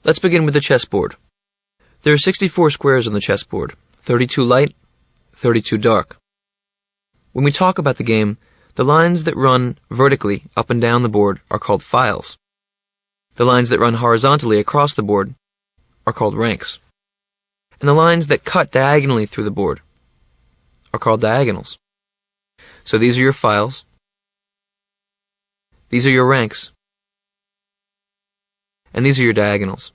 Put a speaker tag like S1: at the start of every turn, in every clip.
S1: Let's begin with the chessboard. There are 64 squares on the chessboard, 32 light, 32 dark. When we talk about the game, the lines that run vertically up and down the board are called files. The lines that run horizontally across the board are called ranks. And the lines that cut diagonally through the board are called diagonals. So these are your files. These are your ranks. And these are your diagonals.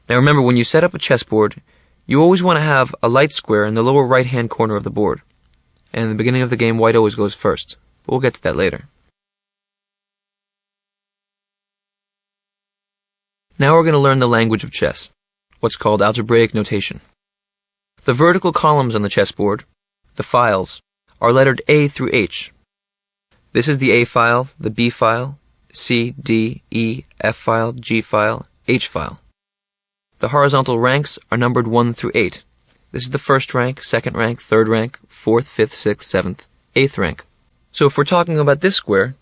S1: Now remember, when you set up a chessboard, you always want to have a light square in the lower right-hand corner of the board. And in the beginning of the game, white always goes first. But we'll get to that later. Now we're going to learn the language of chess, what's called algebraic notation. The vertical columns on the chessboard, the files, are lettered A through H. This is the A file, the B file, C, D, E, F file, G file, H file. The horizontal ranks are numbered 1 through 8. This is the first rank, second rank, third rank, fourth, fifth, sixth, seventh, eighth rank. So if we're talking about this square,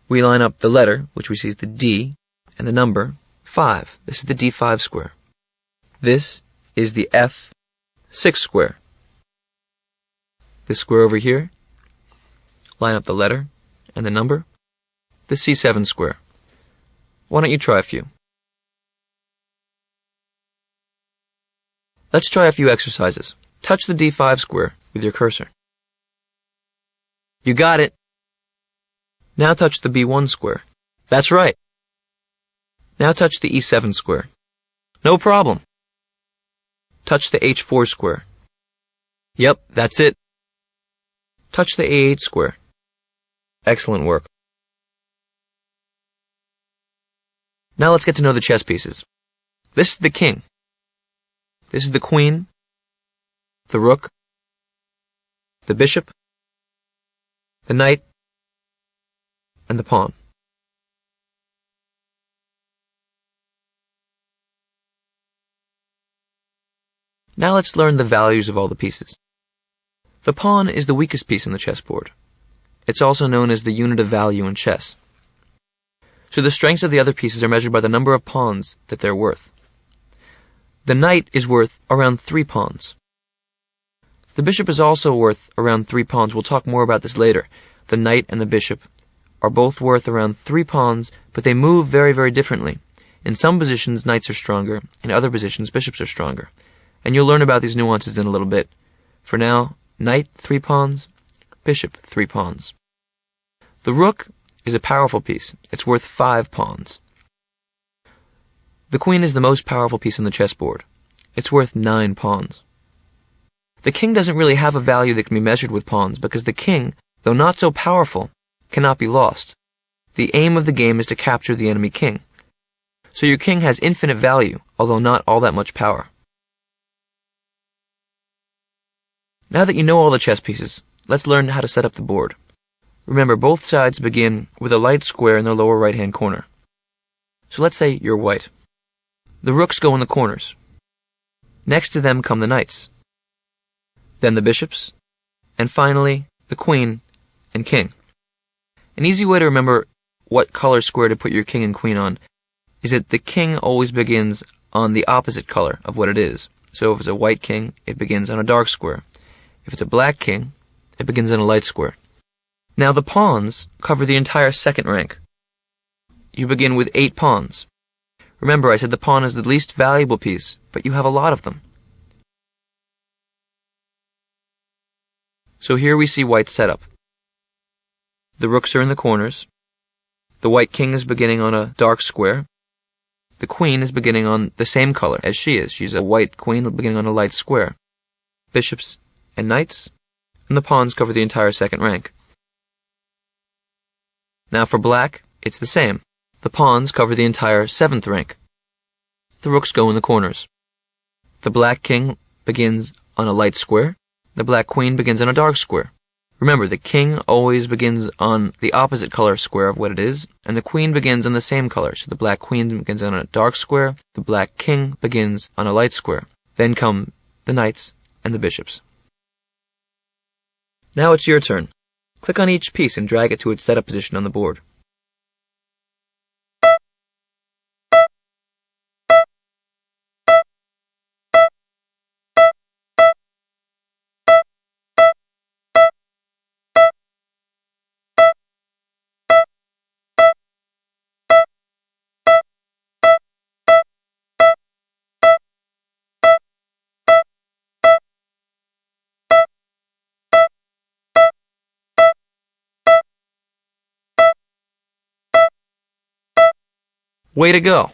S1: we line up the letter, which we see is the D, and the number 5. This is the D5 square. This is the F6 square. This square over here, line up the letter and the number, the C7 square. Why don't you try a few? Let's try a few exercises. Touch the D5 square with your cursor. You got it. Now touch the B1 square. That's right. Now touch the E7 square. No problem. Touch the H4 square. Yep, that's it. Touch the A8 square. Excellent work. Now let's get to know the chess pieces. This is the king. This is the queen, the rook, the bishop, the knight, and the pawn. Now let's learn the values of all the pieces. The pawn is the weakest piece on the chessboard. It's also known as the unit of value in chess. So the strengths of the other pieces are measured by the number of pawns that they're worth. The knight is worth around 3 pawns. The bishop is also worth around 3 pawns. We'll talk more about this later. The knight and the bishop are both worth around 3 pawns, but they move very, very differently. In some positions, knights are stronger. In other positions, bishops are stronger. And you'll learn about these nuances in a little bit. For now, knight 3 pawns, bishop 3 pawns. The rook is a powerful piece. It's worth 5 pawns. The queen is the most powerful piece on the chessboard. It's worth 9 pawns. The king doesn't really have a value that can be measured with pawns because the king, though not so powerful, cannot be lost. The aim of the game is to capture the enemy king. So your king has infinite value, although not all that much power. Now that you know all the chess pieces, let's learn how to set up the board. Remember, both sides begin with a light square in the lower right-hand corner. So let's say you're white. The rooks go in the corners. Next to them come the knights. Then the bishops. And finally, the queen and king. An easy way to remember what color square to put your king and queen on is that the king always begins on the opposite color of what it is. So if it's a white king, it begins on a dark square. If it's a black king, it begins on a light square. Now the pawns cover the entire second rank. You begin with 8 pawns. Remember, I said the pawn is the least valuable piece, but you have a lot of them. So here we see white's setup. The rooks are in the corners. The white king is beginning on a dark square. The queen is beginning on the same color as she is. She's a white queen beginning on a light square. Bishops and knights, and the pawns cover the entire second rank. Now for black, it's the same. The pawns cover the entire 7th rank. The rooks go in the corners. The black king begins on a light square. The black queen begins on a dark square. Remember, the king always begins on the opposite color square of what it is, and the queen begins on the same color. So the black queen begins on a dark square. The black king begins on a light square. Then come the knights and the bishops. Now it's your turn. Click on each piece and drag it to its setup position on the board. Way to go!